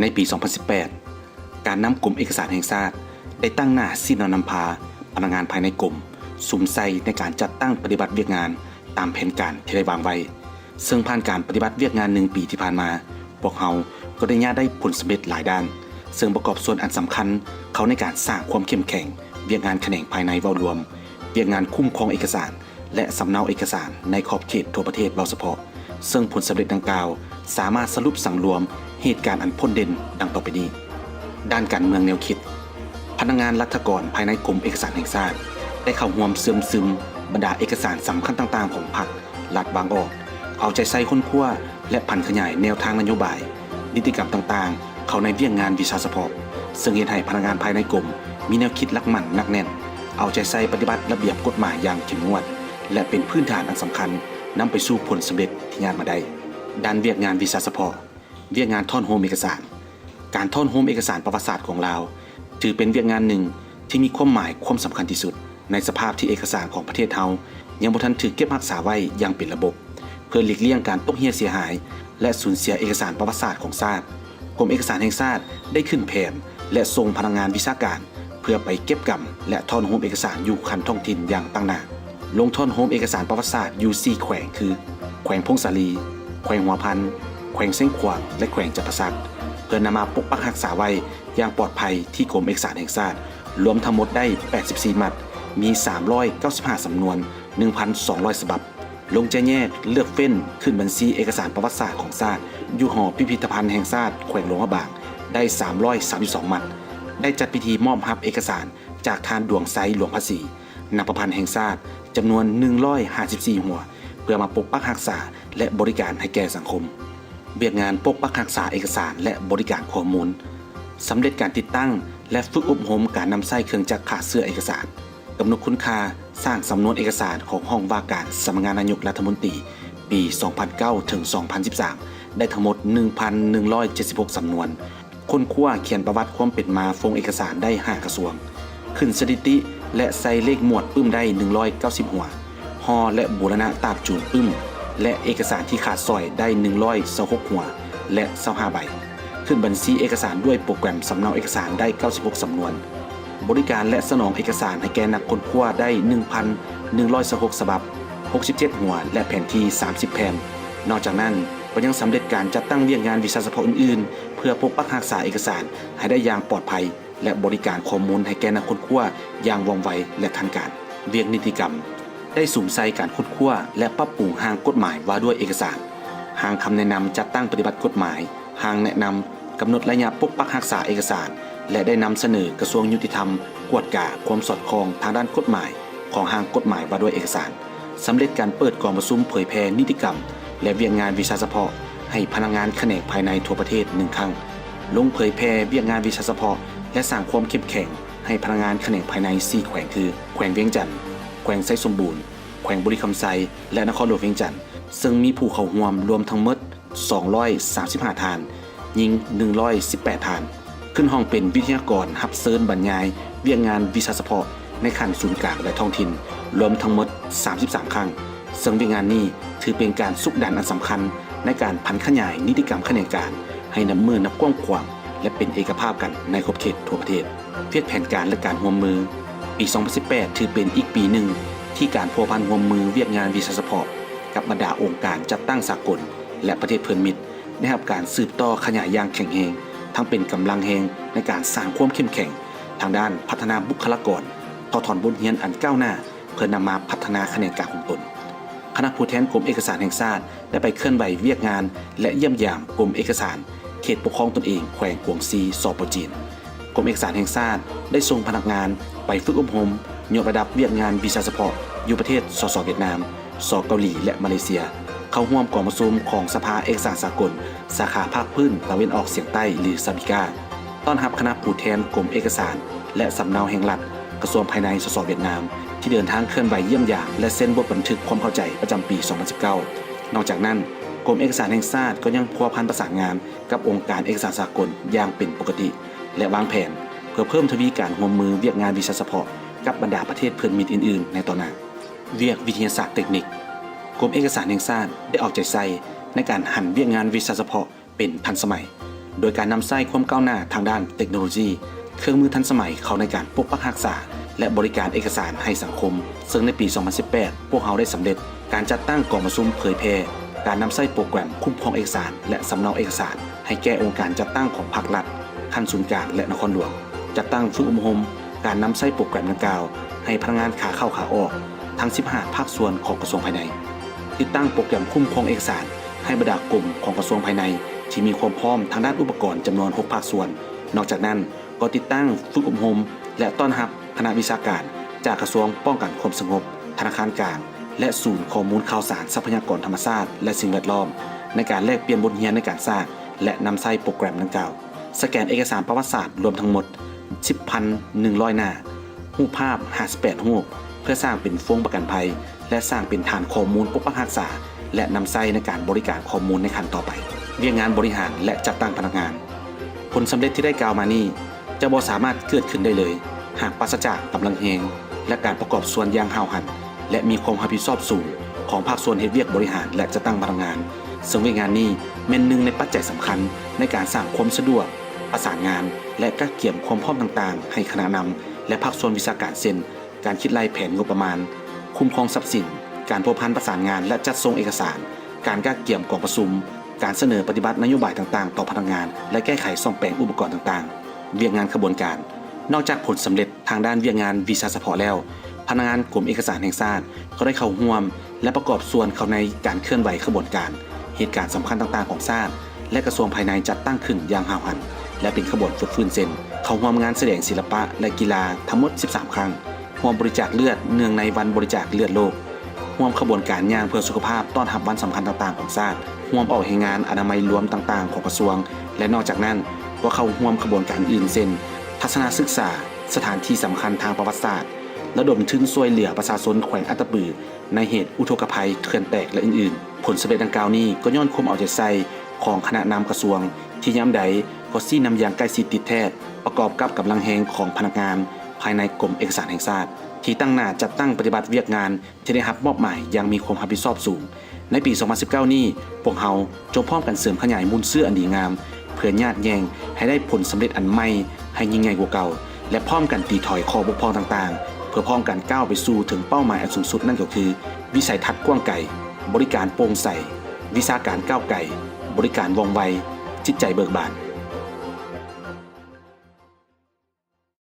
ในปี 2018 การนำกรมเอกสารแห่งชาติได้ตั้งหน้าซีนอนำพาพนักงานภายในกรมสุ่มใส่ในการจัดตั้งปฏิบัติเวียกงานตามแผนการที่ได้วางไว้ซึ่งผ่านการปฏิบัติเวียกงาน1 ปีที่ผ่านมาพวกเขาก็ได้ได้ผลสำเร็จหลายด้านซึ่งประกอบส่วนอันสำคัญเขาในการสร้างความเข้มแข็งเวียกงานแขนงภายในเว้ารวมเวียกงานคุ้มครองเอกสารและสำเนาเอกสารในขอบเขตทั่วประเทศเว้าเฉพาะซึ่งผลสำเร็จดังกล่าวสามารถสรุปสั่งรวมเหตุการณ์อันพ้นเด่นดังต่อไปนี้ด้านการเมืองแนวคิดพนักงานรัฐกรภายในกรมเอกสารแห่งชาติได้เข้าร่วมเสริมซึมบรรดาเอกสารสำคัญต่างๆของพรรครัฐวางออกเอาใจใส่ค้นคว้าและพันขยายแนวทางนโยบายนิติกรรมต่างๆเข้าในเวียกงานวิชาเฉพาะซึ่งเฮ็ดให้พนักงานภายในกรมมีแนวคิดหลักมั่นหนักแน่นเอาใจใส่ปฏิบัติระเบียบกฎหมายอย่างเข้มงวดและเป็นพื้นฐานอันสำคัญนำไปสู่ผลสำเร็จที่งานมาได้ด้านเวียกงานวิชาเฉพาะเวียกงานท่อนโฮมเอกสารการท่อนโฮมเอกสารประวัติศาสตร์ของลาวถือเป็นเวียกงานหนึ่งที่มีความหมายความสำคัญที่สุดในสภาพที่เอกสารของประเทศเฮายังบ่ทันถูกเก็บรักษาไว้อย่างเป็นระบบเพื่อหลีกเลี่ยงการตกเหี่ยเสียหายและสูญเสียเอกสารประวัติศาสตร์ของชาติกรมเอกสารแห่งชาติได้ขึ้นแผนและส่งพนักงานวิชาการเพื่อไปเก็บกำและท่อนโฮมเอกสารอยู่คันท้องถิ่นอย่างตั้งหน้าลงท่อนโฮมเอกสารประวัติศาสตร์อยู่4แขวงคือแขวงพงศาลีแขวงหัวพันแขวงเส้นขวางและแขวงจักรพรรดิเพื่อนำมาปกปักรักษาไว้อย่างปลอดภัยที่กรมเอกสารแห่งชาติรวมทั้งหมดได้84มัดมี395สำนวน 1,200 ฉบับลงใจแยกเลือกเฟ้นขึ้นบัญชีเอกสารประวัติศาสตร์ของชาติอยู่หอพิพิธภัณฑ์แห่งชาติแขวงหลวงพระบางได้332มัดได้จัดพิธีมอบรับเอกสารจากทานดวงไซหลวงพระศรีนำประพันธ์แห่งชาติจำนวน154หัวเพื่อมาปกปักรักษาและบริการให้แก่สังคมเวียกงานปกปักรักษาเอกสารและบริการข้อมูลสำเร็จการติดตั้งและฝึกอบรมการนำใช้เครื่องจักรขาเสื้อเอกสารกำหนดคุณค่าสร้างสำนวนเอกสารของห้องว่าการสำนักงานนายกรัฐมนตรีปี 2009 ถึง 2013 ได้ทั้งหมด 1,176 สำนวนค้นคว้าเขียนประวัติความเป็นมาฟงเอกสารได้5กระทรวงขึ้นสถิติและใส่เลขหมวดปึ้มได้190หัวฮอและบูรณะตาบจูนปึ้มและเอกสารที่ขาดซอยได้126หัวและ25ใบขึ้นบัญชีเอกสารด้วยโปรแกรมสำเนาเอกสารได้96สำนวนบริการและสนองเอกสารให้แก่นักค้นคว้าได้ 1,116 ฉบับ67หัวและแผนที่30แผ่นนอกจากนั้นก็ยังสำเร็จการจัดตั้งเวียกงานวิชาเฉพาะอื่นๆเพื่อปกปักรักษาเอกสารให้ได้อย่างปลอดภัยและบริการข้อมูลให้แก่นักค้นคว้าอย่างว่องไวและทันการเวียกนิติกรรมได้สุ่มใส่การค้นคว้าและปรับปรุงร่างกฎหมายว่าด้วยเอกสารร่างคำแนะนำจัดตั้งปฏิบัติกฎหมายร่างแนะนำกำหนดระยะปกปักรักษาเอกสารและได้นำเสนอกระทรวงยุติธรรมกวดกาความสอดคล้องทางด้านกฎหมายของร่างกฎหมายว่าด้วยเอกสารสำเร็จการเปิดกองประชุมเผยแพร่นิติกรรมและเวียกงานวิชาเฉพาะให้พนักงานแขนงภายในทั่วประเทศ1ครั้งลงเผยแพร่เวียกงานวิชาเฉพาะและสร้างความเข้มแข็งให้พนักงานแขนงภายใน4แขวงคือแขวงเวียงจันทน์แขวงไซสมบูรณ์แขวงบุรีคำไซและนครหลวงเวียงจันทน์ซึ่งมีผู้เข้าร่วมรวมทั้งหมด235ทานยิง118ทานขึ้นห้องเป็นวิทยากรรับเชิญบรรยายเวียกงานวิชาเฉพาะในขั้นศูนย์กลางและท้องถิ่นรวมทั้งหมด33ครั้งซึ่งเวียกงานนี้ถือเป็นการสุกดันอันสำคัญในการพันขยายนิติกรรมแขนงการให้นับมือนับกว้างขวางและเป็นเอกภาพกันในขอบเขตทั่วประเทศเพื่อแผนการและการร่วมมือปี 2018 ถือเป็นอีกปีหนึ่งที่การพัวพันร่วมมือเวียกงานวิชาเฉพาะกับบรรดาองค์การจัดตั้งสากลและประเทศเพื่อนมิตรได้รับการสืบต่อขยายอย่างแข็งแรงทั้งเป็นกำลังแรงในการสร้างความเข้มแข็งทางด้านพัฒนาบุคลากรต่อถอนบทเรียนอันก้าวหน้าเพื่อนำมาพัฒนาแขนงการของตนคณะผู้แทนกรมเอกสารแห่งชาติได้ไปเคลื่อนไหวเวียกงานและเยี่ยมยามกรมเอกสารเขตปกครองตนเองแขวงกวงซีสปจีนกรมเอกสารแห่งชาติได้ส่งพนักงานไปฝึกอบรมยกระดับเวียกงานวิชาเฉพาะอยู่ประเทศสสเวียดนามสเกาหลีและมาเลเซียเข้าร่วมกองประชุมของสภาเอกสารสากลสาขาภาคพื้นตะวันออกเฉียงใต้หรือซาบิกาต้อนรับคณะผู้แทนกรมเอกสารและสำเนาแห่งรัฐกระทรวงภายในสสเวียดนามที่เดินทางเคลื่อนไหวเยี่ยมยามและเซ็นบทบันทึกความเข้าใจประจำปี 2019 นอกจากนั้นกรมเอกสารแห่งชาติก็ยังพัวพันประสานงานกับองค์การเอกสารสากลอย่างเป็นปกติและวางแผนเพื่อเพิ่มทวีการร่วมมือเวียกงานวิชาเฉพาะกับบรรดาประเทศเพื่อนมิตรอื่นๆในต่อหน้าเวียกวิทยาศาสตร์เทคนิคกรมเอกสารแห่งชาติได้เอาใจใส่ในการหันเวียกงานวิชาเฉพาะเป็นทันสมัย โดยการนำใช้ความก้าวหน้าทางด้านเทคโนโลยีเครื่องมือทันสมัยเข้าในการปกปักรักษาและบริการเอกสารให้สังคมซึ่งในปี 2018 พวกเขาได้สำเร็จการจัดตั้งกองประชุมเผยแพร่การนำใช้โปรแกรมคุ้มครองเอกสารและสำเนาเอกสารให้แก่องค์การจัดตั้งของภาครัฐขั้นศูนย์กลางและนครหลวงจัดตั้งฝึกอบรมการนำใช้โปรแกรมดังกล่าวให้พนักงานขาเข้าขาออกทั้ง 15 ภาคส่วนของกระทรวงภายในติดตั้งโปรแกรมคุ้มครองเอกสารให้บรรดากลุ่มของกระทรวงภายในที่มีความพร้อมทางด้านอุปกรณ์จำนวน 6 ภาคส่วนนอกจากนั้นก็ติดตั้งฝึกอบรมและต้อนรับคณะวิชาการจากกระทรวงป้องกันความสงบธนาคารกลางและศูนย์ข้อมูลข่าวสารทรัพยากรธรรมชาติและสิ่งแวดล้อมในการแลกเปลี่ยนบทเรียนในการสร้างและนำใช้โปรแกรมดังกล่าวสแกนเอกสารประวัติศาสตร์รวมทั้งหมด 10,100 หน้ารูปภาพ 58 รูปเพื่อสร้างเป็นโฟงประกันภัยและสร้างเป็นฐานข้อมูลปกปักรักษาและนำใช้ในการบริการข้อมูลในขั้นต่อไปเรียกงานบริหารและจัดตั้งพนักงานผลสำเร็จที่ได้กล่าวมานี้จะบ่สามารถเกิดขึ้นได้เลยหากปราศจากกำลังแฮงและการประกอบส่วนอย่างห้าวหันและมีความรับผิดชอบสูงของภาคส่วนเฮ็ดเวียกบริหารและจัดตั้งพนักงานซึ่งเวียกงานนี้เป็นหนึ่งในปัจจัยสำคัญในการสร้างความสะดวกประสานงานและกักเก็บความพร้อมต่างๆให้คณะนำและภาคส่วนวิชาการเช่นการคิดไล่แผนงบประมาณคุ้มครองทรัพย์สินการพัวพันประสานงานและจัดส่งเอกสารการกักเก็บกองประชุมการเสนอปฏิบัตินโยบายต่างๆต่อพนักงานและแก้ไขซ่อมแปลงอุปกรณ์ต่างๆเวียกงานขบวนการนอกจากผลสำเร็จทางด้านเวียกงานวีซ่าเฉพาะแล้วพนักงานกรมเอกสารแห่งชาติก็ได้เข้าร่วมและประกอบส่วนเข้าในการเคลื่อนไหวขบวนการเหตุการณ์สำคัญต่างๆของชาติและกระทรวงภายในจัดตั้งขึ้นอย่างห้าวหันและเป็นขบวนฝึกฟื้นเส้นเข้าร่วมงานแสดงศิลปะและกีฬาทั้งหมด 13 ครั้งร่วมบริจาคเลือดเนื่องในวันบริจาคเลือดโลกร่วมขบวนการย่างเพื่อสุขภาพต้อนรับวันสำคัญต่างๆของชาติร่วมออกให้งานอนามัยรวมต่างๆของกระทรวงและนอกจากนั้นก็เข้าร่วมขบวนการอื่นเช่นทัศนศึกษาสถานที่สำคัญทางประวัติศาสตร์ระดมทุนช่วยเหลือประชาชนแขวงอัตตปือในเหตุอุทกภัยเขื่อนแตกและอื่นๆผลสำเร็จดังกล่าวนี้ก็ย้อนความเอาใจใส่ของคณะนำกระทรวงที่ย้ำใดก็ซี่นำอย่างใกล้ชิดติดแท้ประกอบกับกำลังแหงของพนักงานภายในกรมเอกสารแห่งชาติที่ตั้งหน้าจัดตั้งปฏิบัติเวียกงานที่ได้รับมอบหมายอย่างมีความรับผิดชอบสูงในปี 2019 นี้พวกเฮาจงพร้อมกันเสริมขยายมูลเสื้ออันดีงามเพื่อญาติแยงให้ได้ผลสำเร็จอันใหม่ให้ยิ่งใหญ่กว่าเก่าและพร้อมกันตีถอยข้อบกพร่องต่างๆเพื่อพร้อมกันก้าวไปสู่ถึงเป้าหมายอันสูงสุดนั่นก็คือวิสัยทัศน์กว้างไกลบริการโปร่งใสวิชาการก้าวไกลบริการว่องไวจิตใจเบิกบาน